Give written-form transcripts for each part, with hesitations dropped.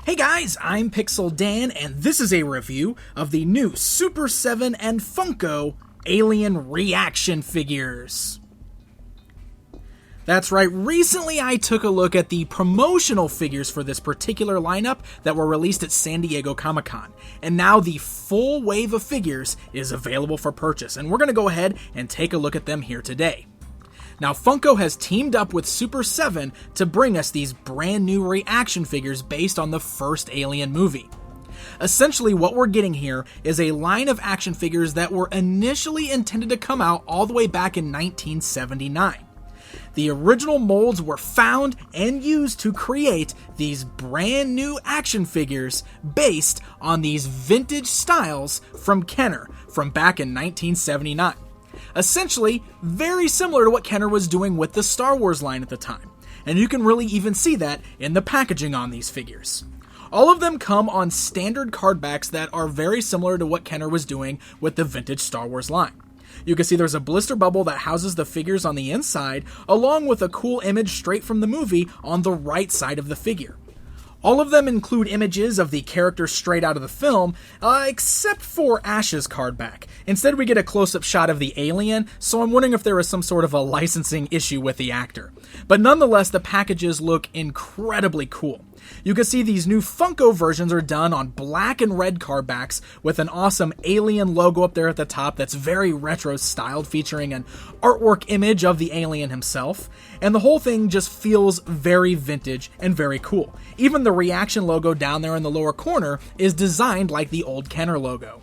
Hey guys, I'm Pixel Dan, and this is a review of the new Super 7 and Funko Alien ReAction figures. That's right, recently I took a look at the promotional figures for this particular lineup that were released at San Diego Comic-Con, and now the full wave of figures is available for purchase, and we're going to go ahead and take a look at them here today. Now, Funko has teamed up with Super 7 to bring us these brand new ReAction figures based on the first Alien movie. Essentially, what we're getting here is a line of action figures that were initially intended to come out all the way back in 1979. The original molds were found and used to create these brand new action figures based on these vintage styles from Kenner from back in 1979. Essentially, very similar to what Kenner was doing with the Star Wars line at the time, and you can really even see that in the packaging on these figures. All of them come on standard card backs that are very similar to what Kenner was doing with the vintage Star Wars line. You can see there's a blister bubble that houses the figures on the inside, along with a cool image straight from the movie on the right side of the figure. All of them include images of the characters straight out of the film, except for Ash's card back. Instead, we get a close-up shot of the alien, so I'm wondering if there was some sort of a licensing issue with the actor. But nonetheless, the packages look incredibly cool. You can see these new Funko versions are done on black and red card backs with an awesome alien logo up there at the top that's very retro styled, featuring an artwork image of the alien himself. And the whole thing just feels very vintage and very cool. Even the ReAction logo down there in the lower corner is designed like the old Kenner logo.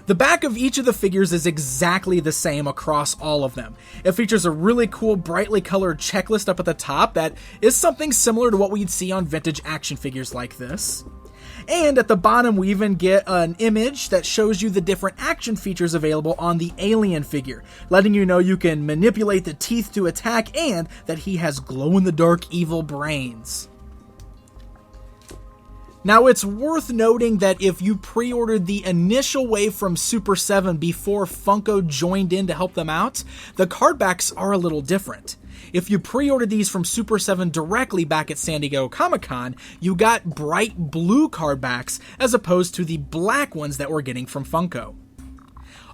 The back of each of the figures is exactly the same across all of them. It features a really cool, brightly colored checklist up at the top that is something similar to what we'd see on vintage action figures like this. And at the bottom, we even get an image that shows you the different action features available on the alien figure, letting you know you can manipulate the teeth to attack and that he has glow-in-the-dark evil brains. Now, it's worth noting that if you pre-ordered the initial wave from Super 7 before Funko joined in to help them out, the card backs are a little different. If you pre-ordered these from Super 7 directly back at San Diego Comic-Con, you got bright blue card backs as opposed to the black ones that we're getting from Funko.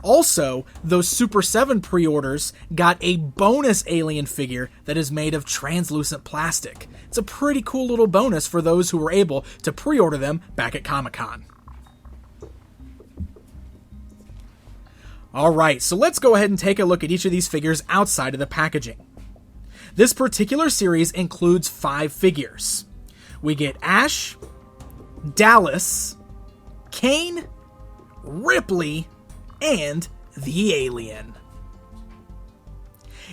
Also, those Super 7 pre-orders got a bonus alien figure that is made of translucent plastic. It's a pretty cool little bonus for those who were able to pre-order them back at Comic-Con. Alright, so let's go ahead and take a look at each of these figures outside of the packaging. This particular series includes 5 figures. We get Ash, Dallas, Kane, Ripley, and the alien.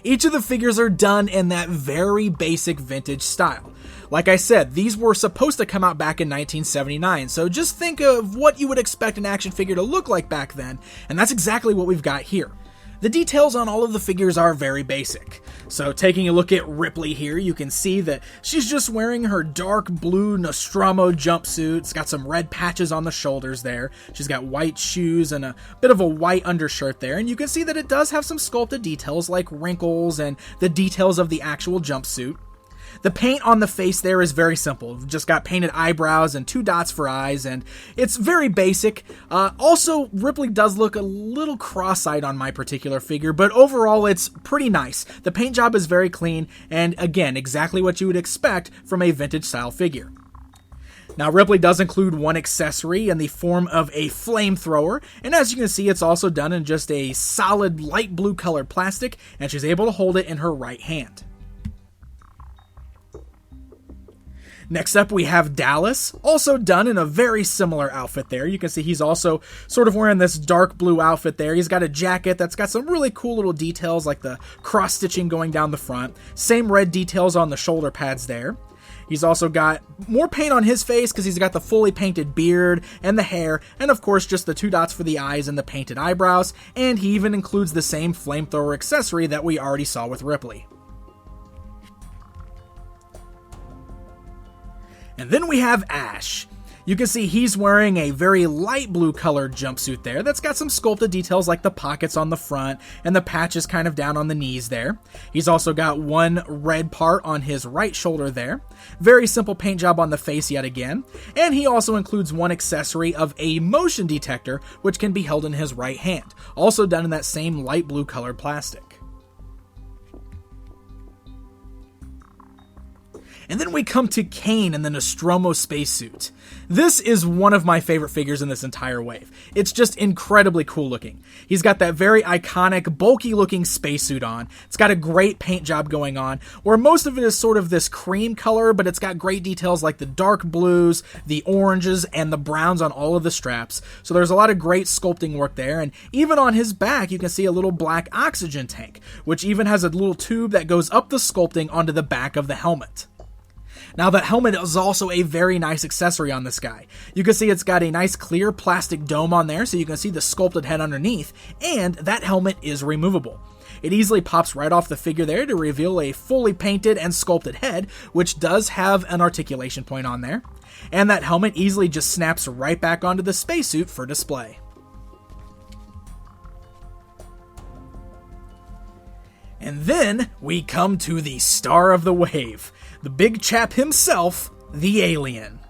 Each of the figures are done in that very basic vintage style. Like I said, these were supposed to come out back in 1979, so just think of what you would expect an action figure to look like back then, and that's exactly what we've got here. The details on all of the figures are very basic. So taking a look at Ripley here, you can see that she's just wearing her dark blue Nostromo jumpsuit. It's got some red patches on the shoulders there. She's got white shoes and a bit of a white undershirt there. And you can see that it does have some sculpted details like wrinkles and the details of the actual jumpsuit. The paint on the face there is very simple. We've just got painted eyebrows and 2 dots for eyes, and it's very basic. Also, Ripley does look a little cross-eyed on my particular figure, but overall it's pretty nice. The paint job is very clean, and again, exactly what you would expect from a vintage-style figure. Now, Ripley does include one accessory in the form of a flamethrower, and as you can see, it's also done in just a solid light blue colored plastic, and she's able to hold it in her right hand. Next up, we have Dallas, also done in a very similar outfit there. You can see he's also sort of wearing this dark blue outfit there. He's got a jacket that's got some really cool little details like the cross-stitching going down the front. Same red details on the shoulder pads there. He's also got more paint on his face because he's got the fully painted beard and the hair, and of course just the 2 dots for the eyes and the painted eyebrows, and he even includes the same flamethrower accessory that we already saw with Ripley. And then we have Ash. You can see he's wearing a very light blue colored jumpsuit there that's got some sculpted details like the pockets on the front and the patches kind of down on the knees there. He's also got one red part on his right shoulder there. Very simple paint job on the face yet again. And he also includes one accessory of a motion detector, which can be held in his right hand, also done in that same light blue colored plastic. And then we come to Kane in the Nostromo spacesuit. This is one of my favorite figures in this entire wave. It's just incredibly cool looking. He's got that very iconic, bulky looking spacesuit on. It's got a great paint job going on, where most of it is sort of this cream color, but it's got great details like the dark blues, the oranges, and the browns on all of the straps. So there's a lot of great sculpting work there, and even on his back you can see a little black oxygen tank, which even has a little tube that goes up the sculpting onto the back of the helmet. Now that helmet is also a very nice accessory on this guy. You can see it's got a nice clear plastic dome on there so you can see the sculpted head underneath, and that helmet is removable. It easily pops right off the figure there to reveal a fully painted and sculpted head, which does have an articulation point on there. And that helmet easily just snaps right back onto the spacesuit for display. And then we come to the star of the wave, the big chap himself, the Alien.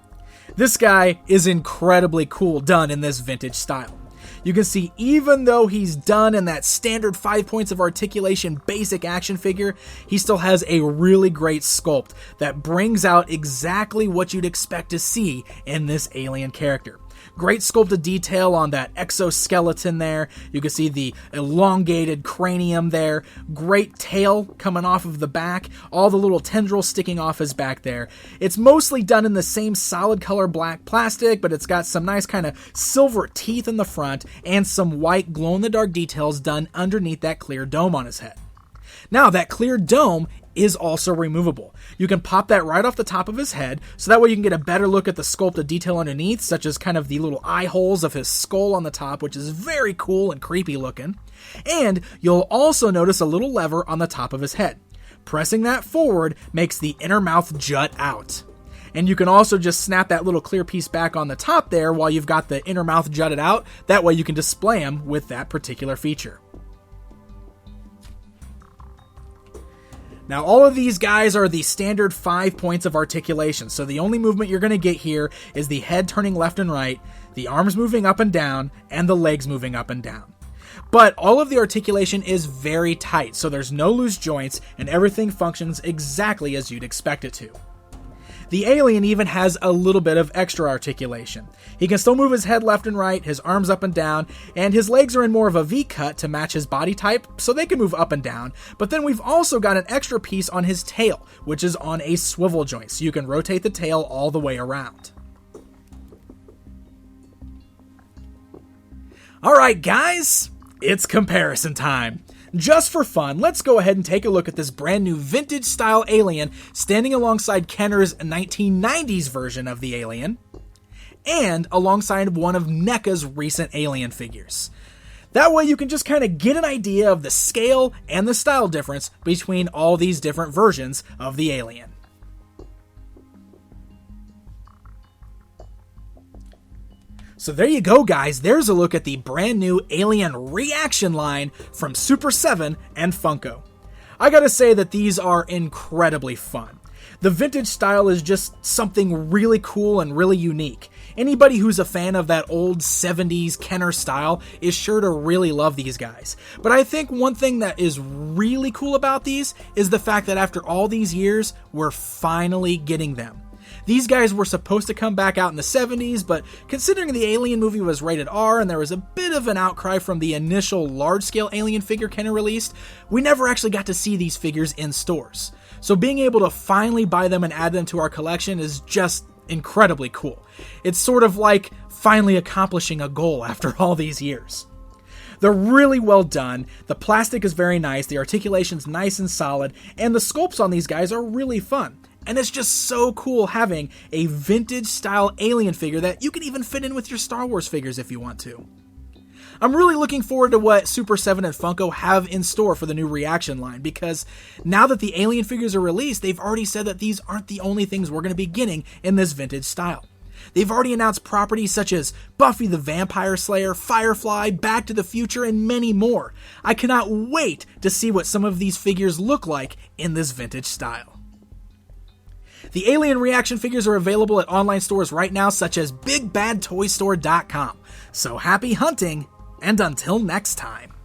This guy is incredibly cool done in this vintage style. You can see even though he's done in that standard 5 points of articulation basic action figure, he still has a really great sculpt that brings out exactly what you'd expect to see in this Alien character. Great sculpted detail on that exoskeleton there. You can see the elongated cranium there. Great tail coming off of the back. All the little tendrils sticking off his back there. It's mostly done in the same solid color black plastic, but it's got some nice kind of silver teeth in the front and some white glow-in-the-dark details done underneath that clear dome on his head. Now, that clear dome is also removable. You can pop that right off the top of his head, so that way you can get a better look at the sculpted detail underneath, such as kind of the little eye holes of his skull on the top, which is very cool and creepy looking. And you'll also notice a little lever on the top of his head. Pressing that forward makes the inner mouth jut out. And you can also just snap that little clear piece back on the top there while you've got the inner mouth jutted out. That way you can display him with that particular feature. Now, all of these guys are the standard 5 points of articulation, so the only movement you're going to get here is the head turning left and right, the arms moving up and down, and the legs moving up and down. But all of the articulation is very tight, so there's no loose joints, and everything functions exactly as you'd expect it to. The Alien even has a little bit of extra articulation. He can still move his head left and right, his arms up and down, and his legs are in more of a V-cut to match his body type, so they can move up and down. But then we've also got an extra piece on his tail, which is on a swivel joint, so you can rotate the tail all the way around. Alright guys, it's comparison time. Just for fun, let's go ahead and take a look at this brand new vintage style Alien standing alongside Kenner's 1990s version of the Alien and alongside one of NECA's recent Alien figures. That way you can just kind of get an idea of the scale and the style difference between all these different versions of the Alien. So there you go guys, there's a look at the brand new Alien ReAction line from Super 7 and Funko. I gotta say that these are incredibly fun. The vintage style is just something really cool and really unique. Anybody who's a fan of that old 70s Kenner style is sure to really love these guys. But I think one thing that is really cool about these is the fact that after all these years, we're finally getting them. These guys were supposed to come back out in the 70s, but considering the Alien movie was rated R and there was a bit of an outcry from the initial large-scale Alien figure Kenner released, we never actually got to see these figures in stores. So being able to finally buy them and add them to our collection is just incredibly cool. It's sort of like finally accomplishing a goal after all these years. They're really well done, the plastic is very nice, the articulation's nice and solid, and the sculpts on these guys are really fun. And it's just so cool having a vintage style Alien figure that you can even fit in with your Star Wars figures if you want to. I'm really looking forward to what Super 7 and Funko have in store for the new ReAction line, because now that the Alien figures are released, they've already said that these aren't the only things we're going to be getting in this vintage style. They've already announced properties such as Buffy the Vampire Slayer, Firefly, Back to the Future, and many more. I cannot wait to see what some of these figures look like in this vintage style. The Alien ReAction figures are available at online stores right now, such as BigBadToyStore.com. So happy hunting, and until next time.